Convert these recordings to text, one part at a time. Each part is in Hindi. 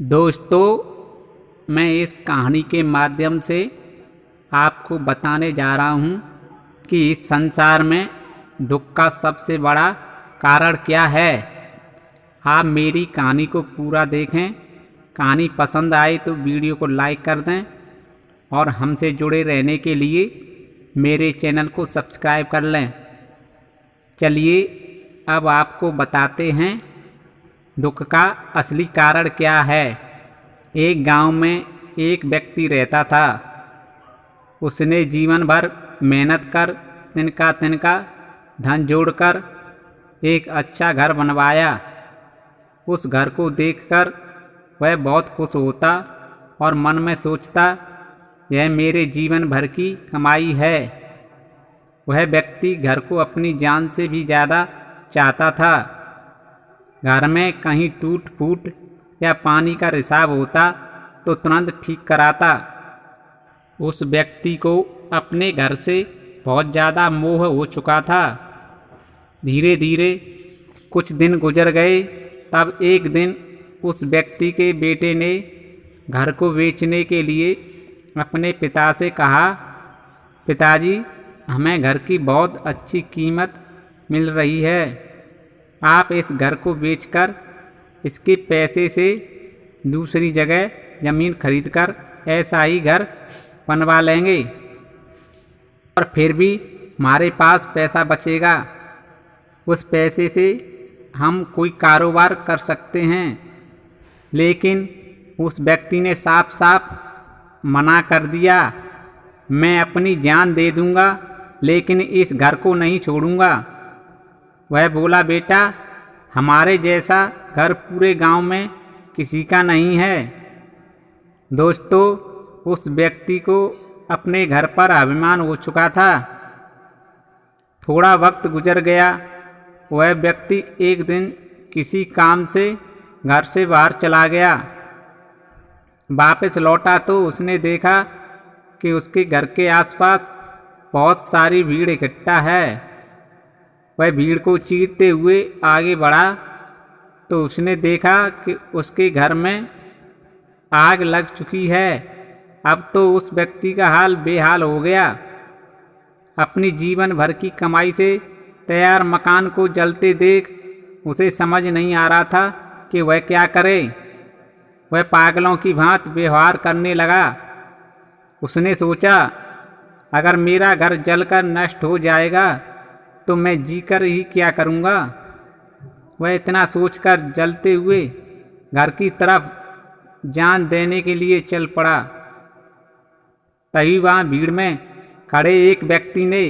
दोस्तों, मैं इस कहानी के माध्यम से आपको बताने जा रहा हूँ कि इस संसार में दुख का सबसे बड़ा कारण क्या है। आप मेरी कहानी को पूरा देखें। कहानी पसंद आए तो वीडियो को लाइक कर दें और हमसे जुड़े रहने के लिए मेरे चैनल को सब्सक्राइब कर लें। चलिए अब आपको बताते हैं दुख का असली कारण क्या है। एक गांव में एक व्यक्ति रहता था। उसने जीवन भर मेहनत कर तिनका धन जोड़कर एक अच्छा घर बनवाया। उस घर को देखकर वह बहुत खुश होता और मन में सोचता, यह मेरे जीवन भर की कमाई है। वह व्यक्ति घर को अपनी जान से भी ज़्यादा चाहता था। घर में कहीं टूट फूट या पानी का रिसाव होता तो तुरंत ठीक कराता। उस व्यक्ति को अपने घर से बहुत ज़्यादा मोह हो चुका था। धीरे धीरे कुछ दिन गुजर गए। तब एक दिन उस व्यक्ति के बेटे ने घर को बेचने के लिए अपने पिता से कहा, पिताजी, हमें घर की बहुत अच्छी कीमत मिल रही है। आप इस घर को बेचकर इसके पैसे से दूसरी जगह ज़मीन खरीदकर ऐसा ही घर बनवा लेंगे और फिर भी हमारे पास पैसा बचेगा। उस पैसे से हम कोई कारोबार कर सकते हैं। लेकिन उस व्यक्ति ने साफ साफ मना कर दिया, मैं अपनी जान दे दूंगा लेकिन इस घर को नहीं छोड़ूंगा। वह बोला, बेटा, हमारे जैसा घर पूरे गांव में किसी का नहीं है। दोस्तों, उस व्यक्ति को अपने घर पर अभिमान हो चुका था। थोड़ा वक्त गुजर गया। वह व्यक्ति एक दिन किसी काम से घर से बाहर चला गया। वापस लौटा तो उसने देखा कि उसके घर के आसपास बहुत सारी भीड़ इकट्ठा है। वह भीड़ को चीरते हुए आगे बढ़ा तो उसने देखा कि उसके घर में आग लग चुकी है। अब तो उस व्यक्ति का हाल बेहाल हो गया। अपनी जीवन भर की कमाई से तैयार मकान को जलते देख उसे समझ नहीं आ रहा था कि वह क्या करे। वह पागलों की भांति व्यवहार करने लगा। उसने सोचा, अगर मेरा घर जलकर नष्ट हो जाएगा तो मैं जीकर ही क्या करूँगा। वह इतना सोचकर जलते हुए घर की तरफ जान देने के लिए चल पड़ा। तभी वहाँ भीड़ में खड़े एक व्यक्ति ने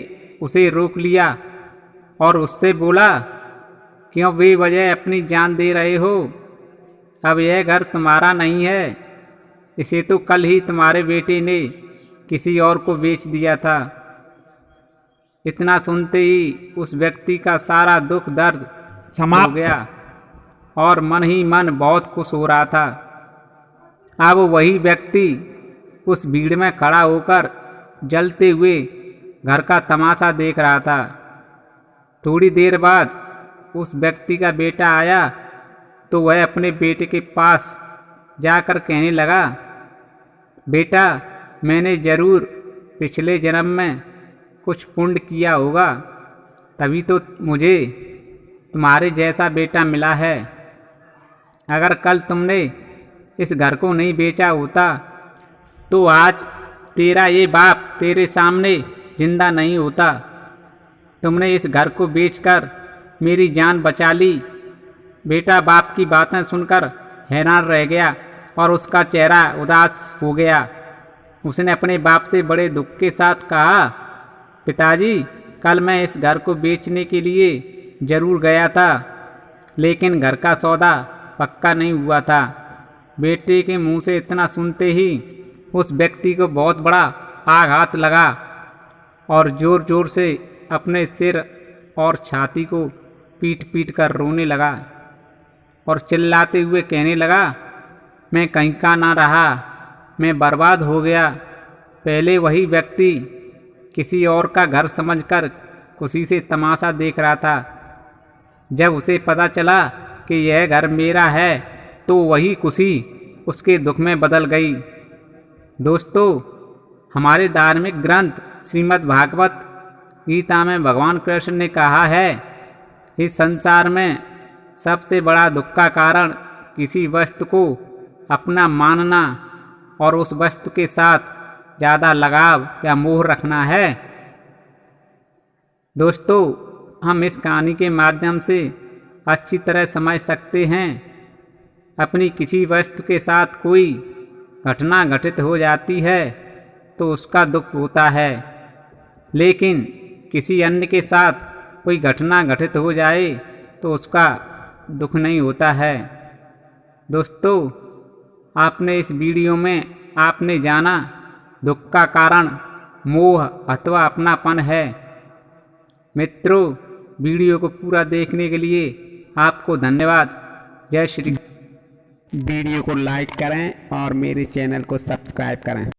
उसे रोक लिया और उससे बोला, क्यों बेवजह अपनी जान दे रहे हो? अब यह घर तुम्हारा नहीं है। इसे तो कल ही तुम्हारे बेटे ने किसी और को बेच दिया था। इतना सुनते ही उस व्यक्ति का सारा दुख दर्द समाप्त हो गया और मन ही मन बहुत खुश हो रहा था। अब वही व्यक्ति उस भीड़ में खड़ा होकर जलते हुए घर का तमाशा देख रहा था। थोड़ी देर बाद उस व्यक्ति का बेटा आया तो वह अपने बेटे के पास जाकर कहने लगा, बेटा, मैंने ज़रूर पिछले जन्म में कुछ पुण्य किया होगा, तभी तो मुझे तुम्हारे जैसा बेटा मिला है। अगर कल तुमने इस घर को नहीं बेचा होता तो आज तेरा ये बाप तेरे सामने जिंदा नहीं होता। तुमने इस घर को बेचकर मेरी जान बचा ली। बेटा बाप की बातें सुनकर हैरान रह गया और उसका चेहरा उदास हो गया। उसने अपने बाप से बड़े दुख के साथ कहा, पिताजी, कल मैं इस घर को बेचने के लिए ज़रूर गया था लेकिन घर का सौदा पक्का नहीं हुआ था। बेटे के मुंह से इतना सुनते ही उस व्यक्ति को बहुत बड़ा आघात लगा और ज़ोर ज़ोर से अपने सिर और छाती को पीट पीट कर रोने लगा और चिल्लाते हुए कहने लगा, मैं कहीं का ना रहा, मैं बर्बाद हो गया। पहले वही व्यक्ति किसी और का घर समझकर खुशी से तमाशा देख रहा था। जब उसे पता चला कि यह घर मेरा है तो वही खुशी उसके दुख में बदल गई। दोस्तों, हमारे धार्मिक ग्रंथ श्रीमद् भागवत गीता में भगवान कृष्ण ने कहा है, इस संसार में सबसे बड़ा दुख का कारण किसी वस्तु को अपना मानना और उस वस्तु के साथ ज़्यादा लगाव या मोह रखना है। दोस्तों, हम इस कहानी के माध्यम से अच्छी तरह समझ सकते हैं, अपनी किसी वस्तु के साथ कोई घटना घटित हो जाती है तो उसका दुख होता है, लेकिन किसी अन्य के साथ कोई घटना घटित हो जाए तो उसका दुख नहीं होता है। दोस्तों, आपने इस वीडियो में आपने जाना दुख का कारण मोह अथवा अपनापन है। मित्रों, वीडियो को पूरा देखने के लिए आपको धन्यवाद। जय श्री। वीडियो को लाइक करें और मेरे चैनल को सब्सक्राइब करें।